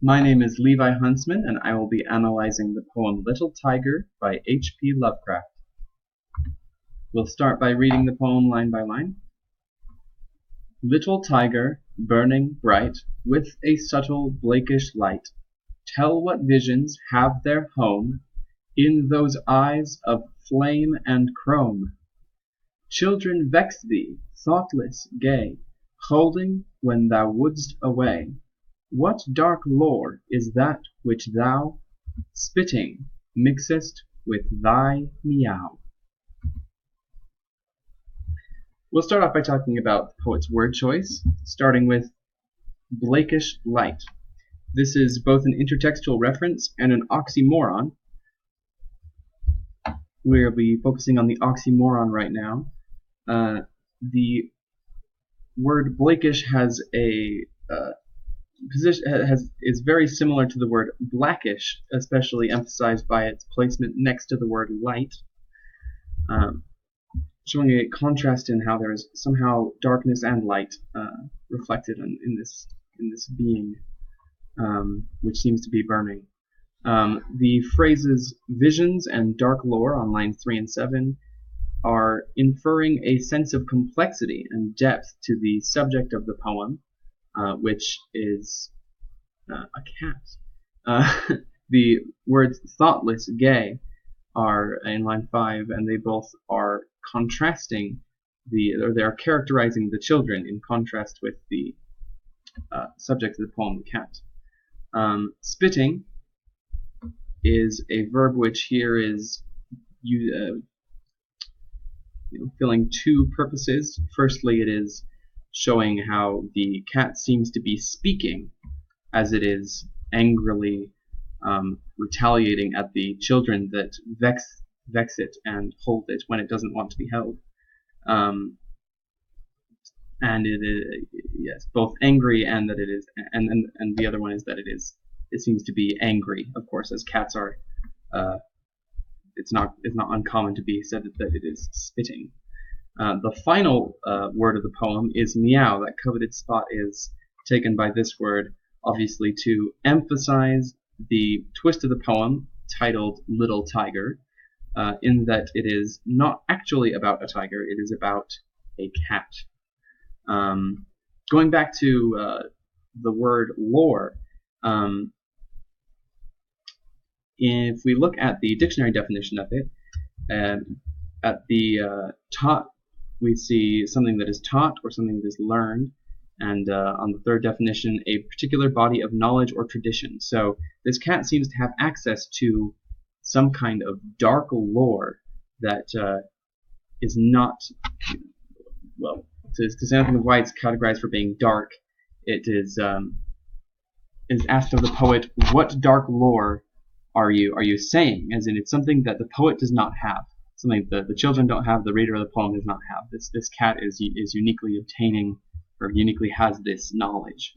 My name is Levi Huntsman, and I will be analyzing the poem Little Tiger by H.P. Lovecraft. We'll start by reading the poem line by line. Little tiger, burning bright, with a subtle Blakish light, tell what visions have their home in those eyes of flame and chrome. Children vex thee, thoughtless, gay, holding when thou wouldst away. What dark lore is that which thou, spitting, mixest with thy meow? We'll start off by talking about the poet's word choice, starting with Blakish light. This is both an intertextual reference and an oxymoron. We'll be focusing on the oxymoron right now. The word Blakish has a is very similar to the word blackish, especially emphasized by its placement next to the word light, showing a contrast in how there is somehow darkness and light reflected in this being, which seems to be burning. The phrases visions and dark lore on lines 3 and 7 are inferring a sense of complexity and depth to the subject of the poem, which is a cat. The words thoughtless, gay are in line 5, and they both are contrasting they are characterizing the children in contrast with the subject of the poem, the cat. Spitting is a verb which here is filling two purposes. Firstly, it is showing how the cat seems to be speaking as it is angrily retaliating at the children that vex it and hold it when it doesn't want to be held. And it is, yes, both angry and that it is, and the other one is that it seems to be angry, of course, as cats are. It's not uncommon to be said that it is spitting. The final word of the poem is meow. That coveted spot is taken by this word, obviously, to emphasize the twist of the poem, titled Little Tiger, in that it is not actually about a tiger, it is about a cat. Going back to the word lore, if we look at the dictionary definition of it, at the taught, we see something that is taught or something that is learned, and on the third definition, a particular body of knowledge or tradition. So this cat seems to have access to some kind of dark lore that is not, well, to say nothing of why it's categorized for being dark, it is asked of the poet, what dark lore are you saying? As in, it's something that the poet does not have, something that the children don't have, the reader of the poem does not have. This cat is uniquely obtaining, or uniquely has this knowledge.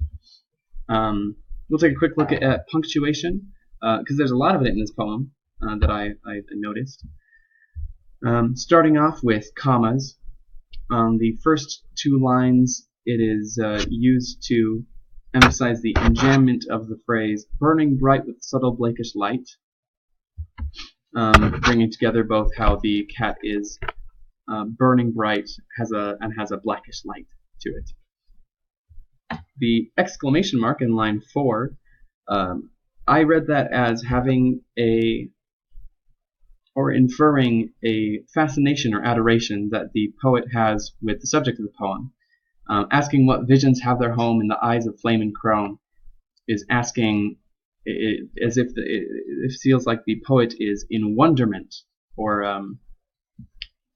We'll take a quick look at punctuation, because there's a lot of it in this poem that I noticed. Starting off with commas. On the first two lines, it is used to emphasize the enjambment of the phrase burning bright with subtle Blakish light, bringing together both how the cat is burning bright has a blackish light to it. The exclamation mark in line 4, I read that as having or inferring a fascination or adoration that the poet has with the subject of the poem. Asking what visions have their home in the eyes of flame and chrome is asking as if it feels like the poet is in wonderment, or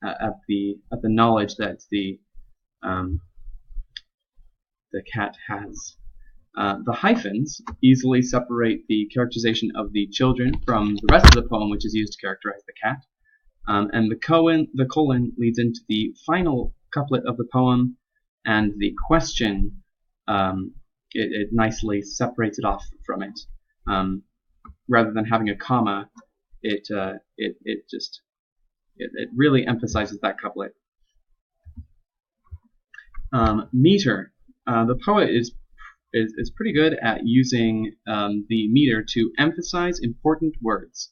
at the knowledge that the cat has. The hyphens easily separate the characterization of the children from the rest of the poem, which is used to characterize the cat. And the colon leads into the final couplet of the poem, and the question, it nicely separates it off from it. Rather than having a comma, it really emphasizes that couplet. Meter. The poet is is pretty good at using the meter to emphasize important words.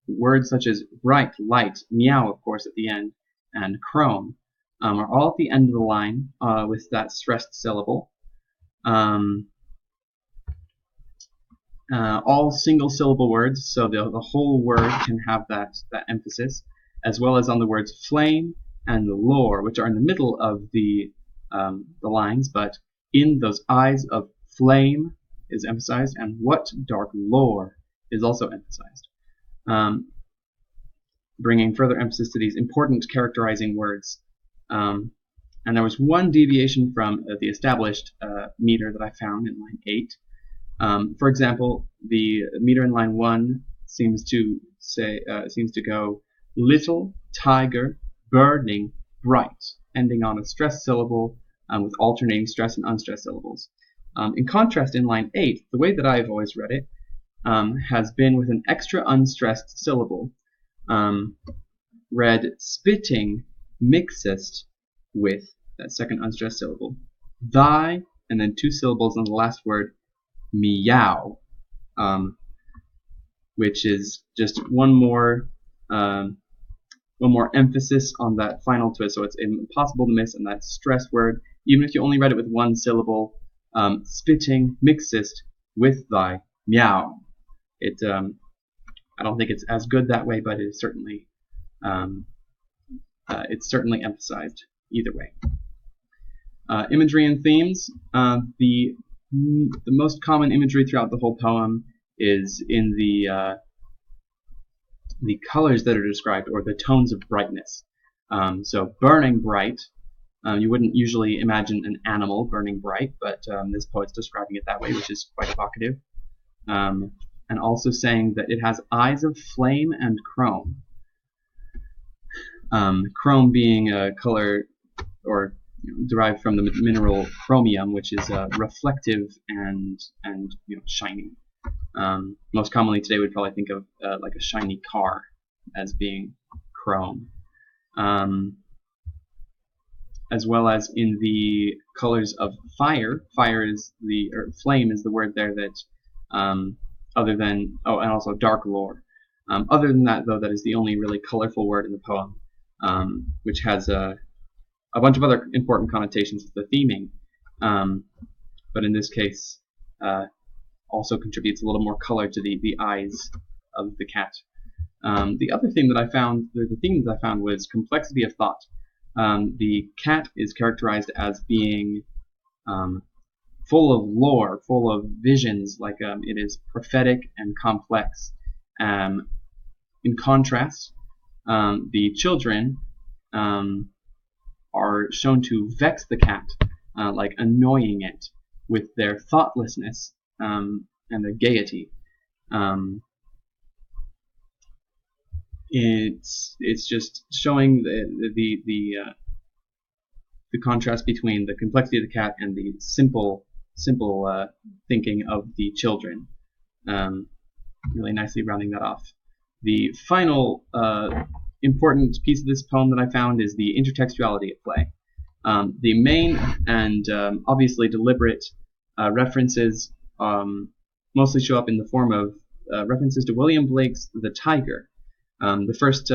Words such as bright, light, meow, of course, at the end, and chrome are all at the end of the line with that stressed syllable. All single syllable words, so the whole word can have that emphasis, as well as on the words flame and lore, which are in the middle of the lines, but in those eyes of flame is emphasized, and what dark lore is also emphasized, bringing further emphasis to these important characterizing words. And there was one deviation from the established meter that I found in line 8. For example, the meter in line 1 seems to go little tiger burning bright, ending on a stressed syllable with alternating stressed and unstressed syllables. In contrast, in line 8, the way that I've always read it has been with an extra unstressed syllable, read spitting mixest with that second unstressed syllable, thy, and then 2 syllables on the last word, meow, which is just one more emphasis on that final twist, so it's impossible to miss in that stress word, even if you only read it with 1 syllable, spitting mixest with thy meow. It, I don't think it's as good that way, but it's certainly emphasized either way. Imagery and themes. The most common imagery throughout the whole poem is in the colors that are described, or the tones of brightness. So burning bright, you wouldn't usually imagine an animal burning bright, but this poet's describing it that way, which is quite evocative. And also saying that it has eyes of flame and chrome. Chrome being a color, or derived from the mineral chromium, which is reflective and shiny. Most commonly today, we'd probably think of like a shiny car as being chrome, as well as in the colors of fire. Fire is flame is the word there that other than and also dark lore. Other than that, though, that is the only really colorful word in the poem, which has a bunch of other important connotations with the theming, but in this case also contributes a little more color to the eyes of the cat. The other thing that I found, the theme that I found, was complexity of thought. The cat is characterized as being full of lore, full of visions, like it is prophetic and complex. In contrast, the children are shown to vex the cat, like annoying it with their thoughtlessness and their gaiety. It's just showing the contrast between the complexity of the cat and the simple thinking of the children. Really nicely rounding that off. The final important piece of this poem that I found is the intertextuality at play. The main and obviously deliberate references mostly show up in the form of references to William Blake's The Tiger. The first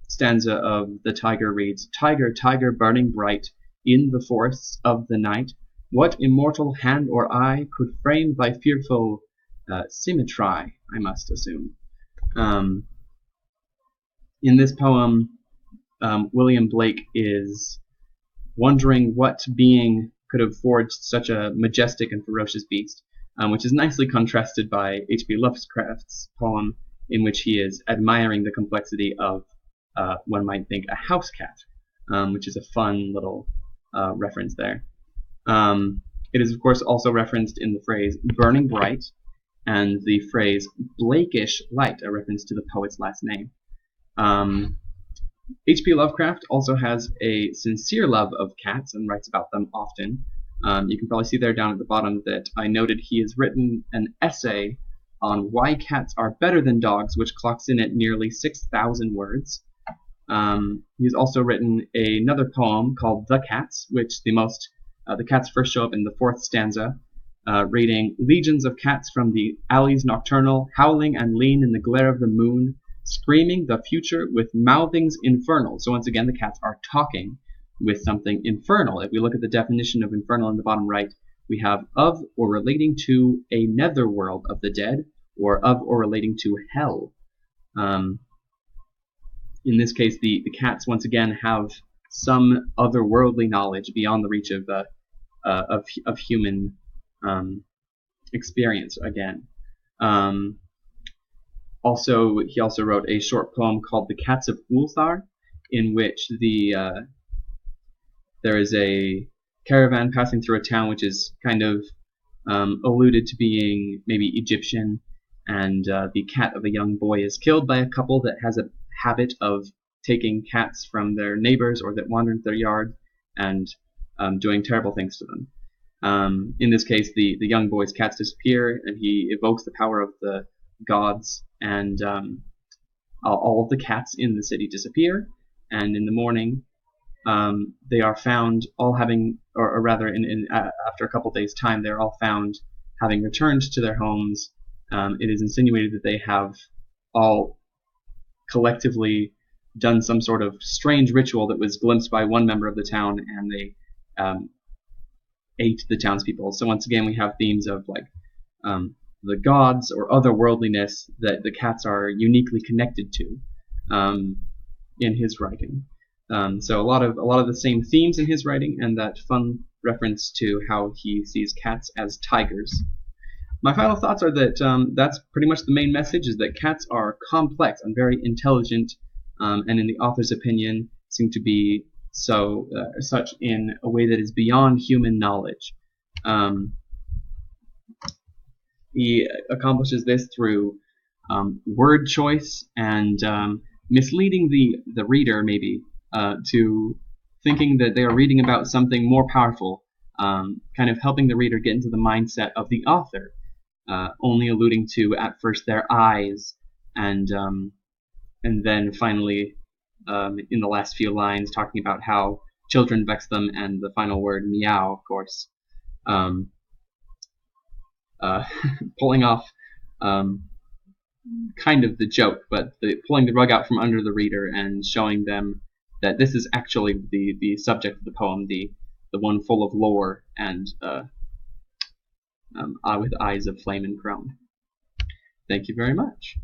stanza of The Tiger reads, "Tiger, tiger, burning bright in the forests of the night, what immortal hand or eye could frame thy fearful symmetry?" I must assume. In this poem, William Blake is wondering what being could have forged such a majestic and ferocious beast, which is nicely contrasted by H.P. Lovecraft's poem, in which he is admiring the complexity of, one might think, a house cat, which is a fun little reference there. It is, of course, also referenced in the phrase burning bright, and the phrase Blakeish light, a reference to the poet's last name. H.P. Lovecraft also has a sincere love of cats and writes about them often. You can probably see there down at the bottom that I noted he has written an essay on why cats are better than dogs, which clocks in at nearly 6,000 words. He's also written another poem called The Cats, which the most The cats first show up in the 4th stanza, reading, "Legions of cats from the alleys nocturnal, howling and lean in the glare of the moon, screaming the future with mouthings infernal." So once again, the cats are talking with something infernal. If we look at the definition of infernal in the bottom right, we have of or relating to a netherworld of the dead, or of or relating to hell. In this case, the cats once again have some otherworldly knowledge beyond the reach of human experience again. Also, he also wrote a short poem called "The Cats of Ulthar," in which there is a caravan passing through a town which is kind of alluded to being maybe Egyptian, and the cat of a young boy is killed by a couple that has a habit of taking cats from their neighbors or that wander into their yard and doing terrible things to them. In this case, the young boy's cats disappear, and he evokes the power of the gods, and all of the cats in the city disappear, and in the morning they are found all having, or rather after a couple days' time, they're all found having returned to their homes. It is insinuated that they have all collectively done some sort of strange ritual that was glimpsed by one member of the town, and they ate the townspeople. So once again, we have themes of like the gods or otherworldliness that the cats are uniquely connected to in his writing. So a lot of the same themes in his writing, and that fun reference to how he sees cats as tigers. My final thoughts are that that's pretty much the main message, is that cats are complex and very intelligent, and in the author's opinion seem to be such in a way that is beyond human knowledge. He accomplishes this through word choice and misleading the reader maybe to thinking that they are reading about something more powerful, kind of helping the reader get into the mindset of the author, only alluding to at first their eyes, and then finally in the last few lines talking about how children vex them, and the final word, meow, of course, pulling off kind of the joke, but pulling the rug out from under the reader and showing them that this is actually the subject of the poem, the one full of lore and with eyes of flame and chrome. Thank you very much.